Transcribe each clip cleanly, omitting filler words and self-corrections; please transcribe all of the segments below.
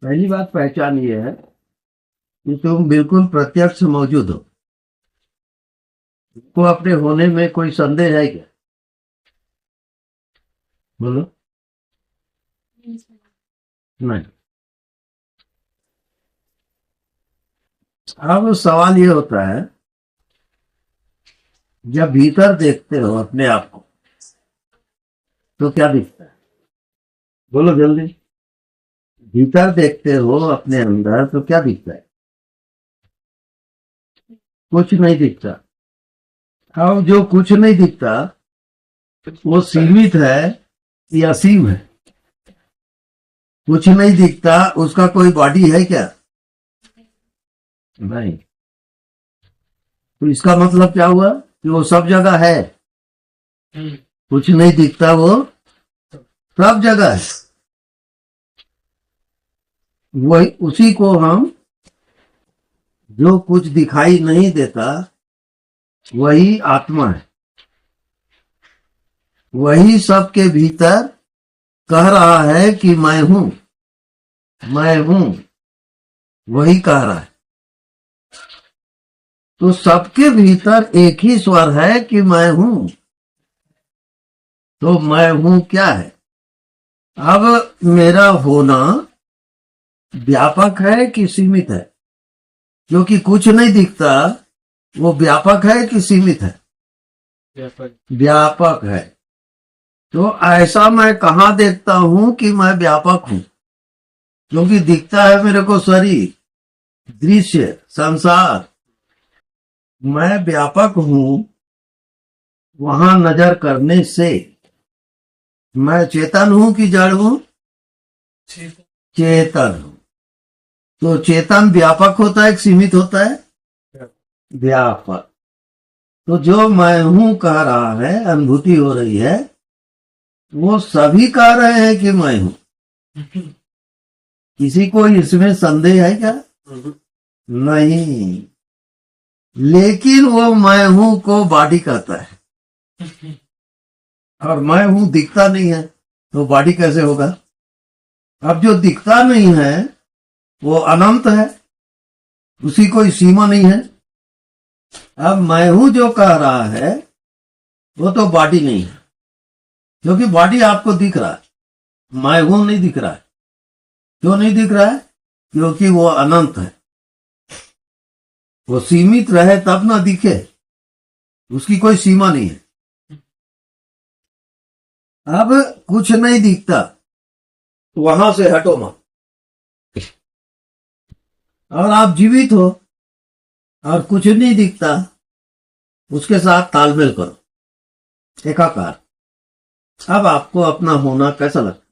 पहली बात पहचान ये है कि तुम बिल्कुल प्रत्यक्ष मौजूद हो। को अपने होने में कोई संदेह है क्या? बोलो। नहीं। अब सवाल ये होता है, जब भीतर देखते हो अपने आप को तो क्या दिखता है? बोलो जल्दी। भीतर देखते हो अपने अंदर तो क्या दिखता है? कुछ नहीं दिखता। अब जो कुछ नहीं दिखता वो सीमित है या असीम है? कुछ नहीं दिखता, उसका कोई बॉडी है क्या? नहीं। तो इसका मतलब क्या हुआ कि वो सब जगह है। कुछ नहीं दिखता, वो सब जगह है। वही उसी को हम, जो कुछ दिखाई नहीं देता वही आत्मा है। वही सबके भीतर कह रहा है कि मैं हूं, मैं हूं। वही कह रहा है। तो सबके भीतर एक ही स्वर है कि मैं हूं। तो मैं हूं क्या है? अब मेरा होना व्यापक है कि सीमित है? क्योंकि कुछ नहीं दिखता, वो व्यापक है कि सीमित है? व्यापक है। तो ऐसा मैं कहां देखता हूं कि मैं व्यापक हूं? क्योंकि दिखता है मेरे को शरीर, दृश्य, संसार। मैं व्यापक हूं वहां नजर करने से। मैं चेतन हूं कि जड़ हूं? चेतन हूं। तो चेतन व्यापक होता है कि सीमित होता है? व्यापक। तो जो मैं हूं कह रहा है, अनुभूति हो रही है, वो सभी कह रहे हैं कि मैं हूं। किसी को इसमें संदेह है क्या? नहीं। लेकिन वो मैं हूं को बॉडी कहता है, और मैं हूं दिखता नहीं है, तो बॉडी कैसे होगा? अब जो दिखता नहीं है वो अनंत है, उसी कोई सीमा नहीं है। अब मैं हूं जो कह रहा है वो तो बॉडी नहीं है, क्योंकि बॉडी आपको दिख रहा है, मैं हूं नहीं दिख रहा है। क्यों नहीं दिख रहा है? क्योंकि वो अनंत है। वो सीमित रहे तब ना दिखे, उसकी कोई सीमा नहीं है। अब कुछ नहीं दिखता, वहां से हटो मत। और आप जीवित हो और कुछ नहीं दिखता, उसके साथ तालमेल करो, एकाकार। अब आपको अपना होना कैसा लगता?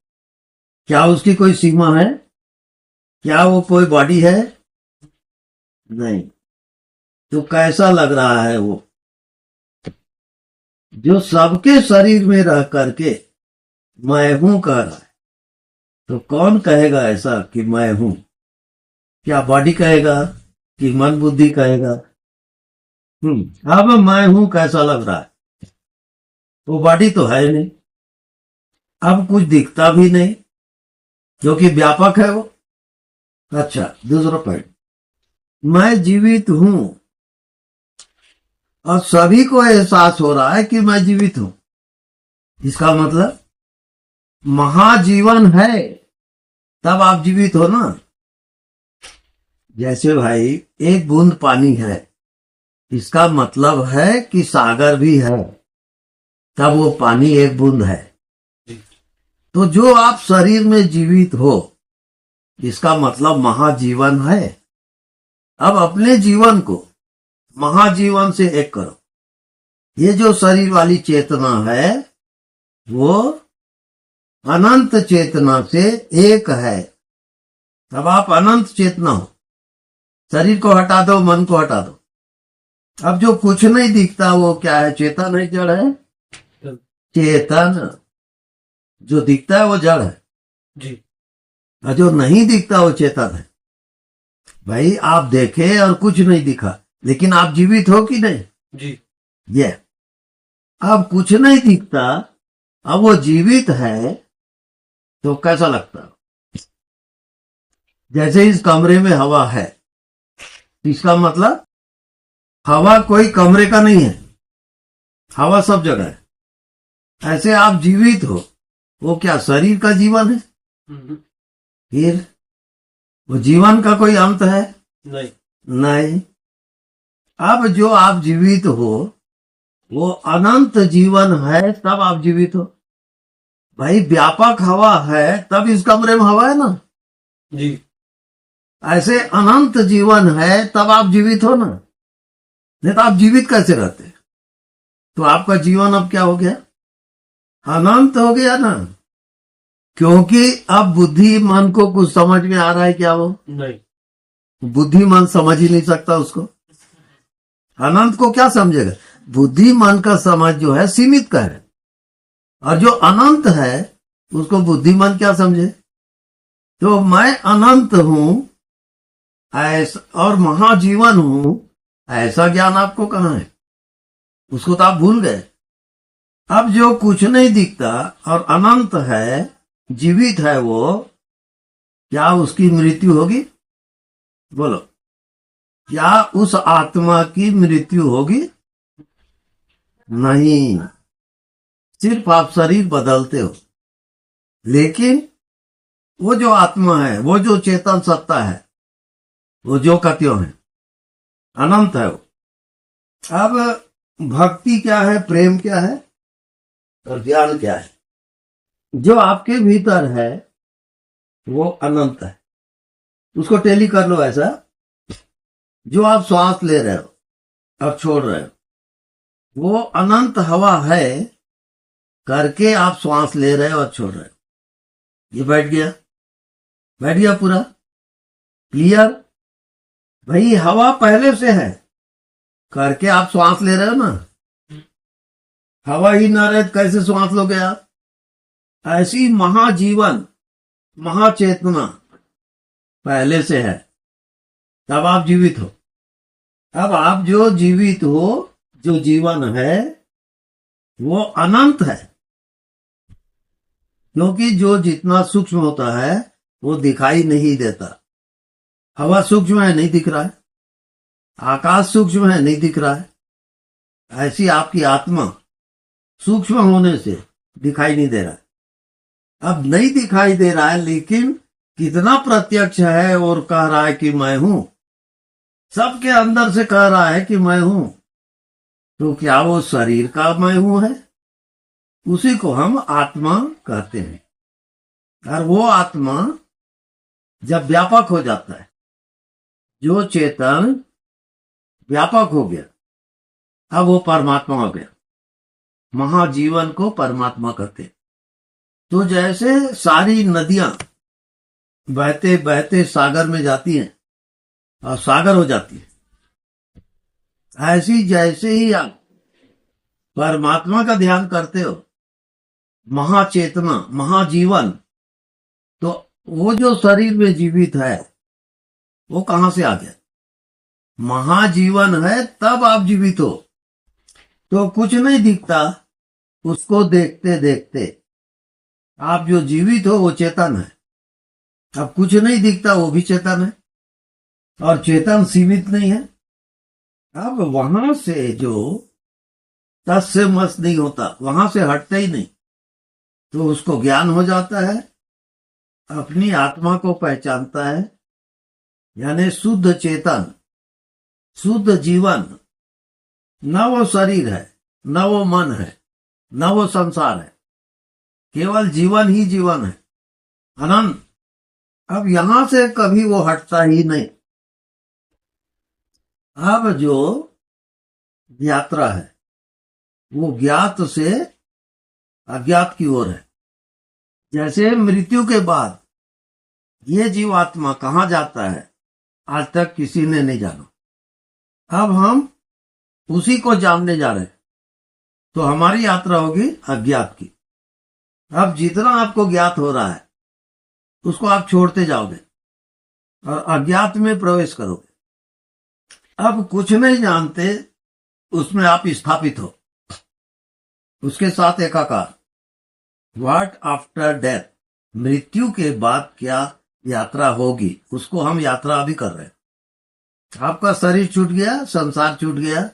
क्या उसकी कोई सीमा है? क्या वो कोई बॉडी है? नहीं। तो कैसा लग रहा है वो? जो सबके शरीर में रह करके मैं हूं कह रहा है, तो कौन कहेगा ऐसा कि मैं हूं? क्या बॉडी कहेगा कि मन बुद्धि कहेगा? अब मैं हूं कैसा लग रहा है? वो बॉडी तो है नहीं। अब कुछ दिखता भी नहीं, क्योंकि व्यापक है वो। अच्छा, दूसरा पॉइंट, मैं जीवित हूं और सभी को एहसास हो रहा है कि मैं जीवित हूं। इसका मतलब महाजीवन है, तब आप जीवित हो ना। जैसे भाई एक बूंद पानी है, इसका मतलब है कि सागर भी है, तब वो पानी एक बूंद है। तो जो आप शरीर में जीवित हो, इसका मतलब महाजीवन है। अब अपने जीवन को महाजीवन से एक करो। ये जो शरीर वाली चेतना है वो अनंत चेतना से एक है। अब आप अनंत चेतना हो। शरीर को हटा दो, मन को हटा दो। अब जो कुछ नहीं दिखता वो क्या है? चेतन है, जड़ है? चेतन। जो दिखता है वो जड़ है जी, और जो नहीं दिखता वो चेतन है। भाई आप देखे और कुछ नहीं दिखा, लेकिन आप जीवित हो कि नहीं जी? ये अब कुछ नहीं दिखता, अब वो जीवित है, तो कैसा लगता? जैसे इस कमरे में हवा है, इसका मतलब हवा कोई कमरे का नहीं है, हवा सब जगह है। ऐसे आप जीवित हो, वो क्या शरीर का जीवन है? फिर वो जीवन का कोई अंत है? नहीं। नहीं। अब जो आप जीवित हो वो अनंत जीवन है, तब आप जीवित हो। भाई व्यापक हवा है तब इस कमरे में हवा है ना जी। ऐसे अनंत जीवन है तब आप जीवित हो ना, नहीं तो आप जीवित कैसे रहते? तो आपका जीवन अब क्या हो गया? अनंत हो गया ना, क्योंकि अब बुद्धि मन को कुछ समझ में आ रहा है क्या? वो नहीं। बुद्धि मन समझ ही नहीं सकता उसको। अनंत को क्या समझेगा? बुद्धि मन का समझ जो है सीमित का है, और जो अनंत है उसको बुद्धि मन क्या समझे? तो मैं अनंत हूं ऐसा और महाजीवन हूं, ऐसा ज्ञान आपको कहां है? उसको तो आप भूल गए। अब जो कुछ नहीं दिखता और अनंत है, जीवित है, वो क्या उसकी मृत्यु होगी? बोलो, क्या उस आत्मा की मृत्यु होगी? नहीं, सिर्फ आप शरीर बदलते हो, लेकिन वो जो आत्मा है, वो जो चेतन सत्ता है, वो जो का त्यों है, अनंत है वो। अब भक्ति क्या है, प्रेम क्या है और ज्ञान क्या है? जो आपके भीतर है वो अनंत है, उसको टेली कर लो ऐसा। जो आप श्वास ले रहे हो और छोड़ रहे हो, वो अनंत हवा है करके आप श्वास ले रहे हो और छोड़ रहे हो। ये बैठ गया, बैठ गया पूरा क्लियर? भाई हवा पहले से है करके आप श्वास ले रहे हो ना, हवा ही ना रहे कैसे श्वास लोगे आप? ऐसी महाजीवन महाचेतना पहले से है, तब आप जीवित हो। अब आप जो जीवित हो, जो जीवन है वो अनंत है, क्योंकि जो जितना सूक्ष्म होता है वो दिखाई नहीं देता। हवा सूक्ष्म है, नहीं दिख रहा है। आकाश सूक्ष्म है, नहीं दिख रहा है। ऐसी आपकी आत्मा सूक्ष्म होने से दिखाई नहीं दे रहा है। अब नहीं दिखाई दे रहा है, लेकिन कितना प्रत्यक्ष है और कह रहा है कि मैं हूं, सबके अंदर से कह रहा है कि मैं हूं। तो क्या वो शरीर का मैं हूं है? उसी को हम आत्मा कहते हैं। और वो आत्मा जब व्यापक हो जाता है, जो चेतन व्यापक हो गया, अब वो परमात्मा हो गया। महाजीवन को परमात्मा कहते हैं। तो जैसे सारी नदियां बहते बहते सागर में जाती हैं और सागर हो जाती है, ऐसी जैसे ही आप परमात्मा का ध्यान करते हो, महाचेतना महाजीवन, तो वो जो शरीर में जीवित है वो कहां से आ गया? महाजीवन है तब आप जीवित हो। तो कुछ नहीं दिखता, उसको देखते देखते आप जो जीवित हो वो चेतन है। अब कुछ नहीं दिखता, वो भी चेतन है, और चेतन सीमित नहीं है। अब वहां से जो तस से मस नहीं होता, वहां से हटते ही नहीं, तो उसको ज्ञान हो जाता है, अपनी आत्मा को पहचानता है। यानी शुद्ध चेतन, शुद्ध जीवन, न वो शरीर है, न वो मन है, न वो संसार है, केवल जीवन ही जीवन है, अनंत। अब यहां से कभी वो हटता ही नहीं। अब जो यात्रा है वो ज्ञात से अज्ञात की ओर है। जैसे मृत्यु के बाद ये जीवात्मा कहां जाता है, आज तक किसी ने नहीं जाना। अब हम उसी को जानने जा रहे हैं, तो हमारी यात्रा होगी अज्ञात की। अब जितना आपको ज्ञात हो रहा है उसको आप छोड़ते जाओगे और अज्ञात में प्रवेश करोगे। अब कुछ नहीं जानते, उसमें आप स्थापित हो, उसके साथ एकाकार। व्हाट आफ्टर डेथ, मृत्यु के बाद क्या यात्रा होगी, उसको हम यात्रा अभी कर रहे हैं। आपका शरीर छूट गया, संसार छूट गया,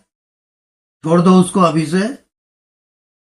छोड़ दो उसको अभी से।